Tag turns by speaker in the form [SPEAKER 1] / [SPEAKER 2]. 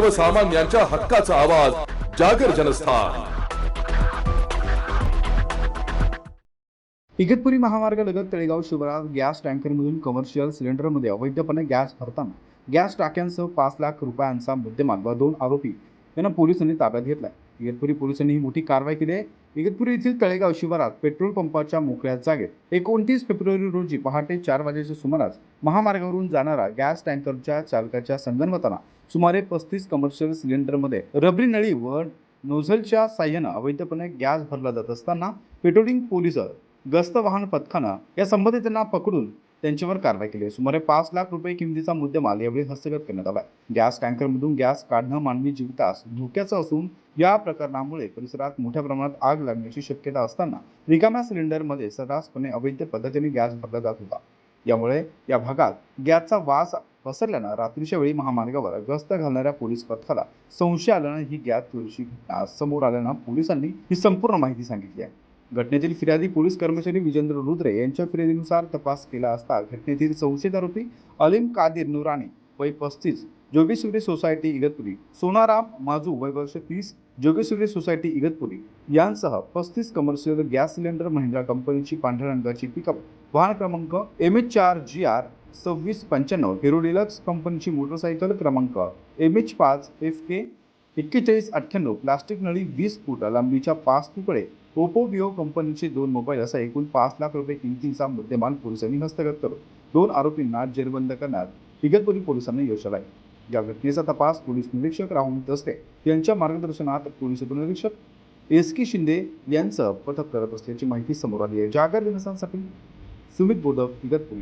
[SPEAKER 1] सर्वसामान्यांच्या हक्काचा आवाज जागर जनस्थान।
[SPEAKER 2] इगतपुरी महामार्गालगत तळेगाव शिवारात गॅस टँकरमधून कमर्शियल सिलेंडरमध्ये अवैधपणे गॅस भरताना गॅस टाक्यांसह 5 लाख रुपयांचा मुद्देमाल व 2 आरोपी यांना पोलिसांनी ताब्यात घेतलाय। इगतपुरी पोलिसांनी ही मोठी कारवाई केली आहे। इगतपुरी येथील तळेगाव शिवारात पेट्रोल पंपाच्या मोकळ्या जागेत 29 फेब्रुवारी रोजी पहाटे 4 वाजेच्या सुमारास महामार्गावरून जाणारा गॅस टँकरच्या चालकाच्या संगनमताना सुमारे 35 कमर्शियल सिलेंडरमध्ये रबरी नळी व नोझलच्या साह्याने अवैधपणे गॅस भरला जात असताना पेट्रोलिंग पोलीस गस्त वाहन पथकानं या संबंधितांना पकडून त्यांच्यावर कारवाई केली। सुमारे 5 लाख रुपये किमतीचा मुद्देमाल यावेळी हस्तगत करण्यात आला। गॅस टँकरमधून गॅस काढणं मानवी जीवितास धोक्याचं असून या प्रकरणामुळे परिसरात मोठ्या प्रमाणात आग लागण्याची शक्यता असताना रिकाम्या सिलेंडरमध्ये सर्रासपणे अवैध पद्धतीने गॅस भरला जात होता। यामुळे या भागात गॅसचा वास पसरल्यानं रात्रीच्या वेळी महामार्गावर गस्त घालणाऱ्या पोलीस पथकाला संशय आल्यानं ही गॅस चोरीची घटना समोर आल्यानं पोलिसांनी ही संपूर्ण माहिती सांगितली आहे। घटनेतील फिर्यादी पोलीस कर्मचारी विजेंद्र रुद्रे यांच्या फिर्यादीनुसार तपास केला असता घटनेतील संशयित आरोपी अलीम कादिर नुरानी वय 35 जोगेश्वरी सोसायटी इगतपुरी, सोनाराम माजू वय वर्ष 30 जोगेश्वरी सोसायटी इगतपुरी यांसह 35 कमर्शियल गॅस सिलेंडर महिंद्रा कंपनीची पांढऱ्या रंगाची पिकअप वाहन क्रमांक MH4GR 2695 हिरो डिलक्स कंपनीची मोटरसायकल क्रमांक MH5 FK 4198 प्लास्टिक नळी 20 फूट लांबीच्या 5 तुकडे ओप्पो विओ कंपनीचे 2 मोबाईल असा एकूण 5 लाख रुपये किमतीचा मुद्देमाल पोलिसांनी हस्तगत करून 2 आरोपींना जेरबंद करण्यात इगतपुरी पोलिसांना यश आले। या घटनेचा तपास पोलीस निरीक्षक राहुल दस्ते यांच्या मार्गदर्शनात पोलीस उपनिरीक्षक SK शिंदे यांचं पथक करत असल्याची माहिती समोर आली आहे। जागर जनस्थानसाठी सुमित बोधव, इगतपुरी।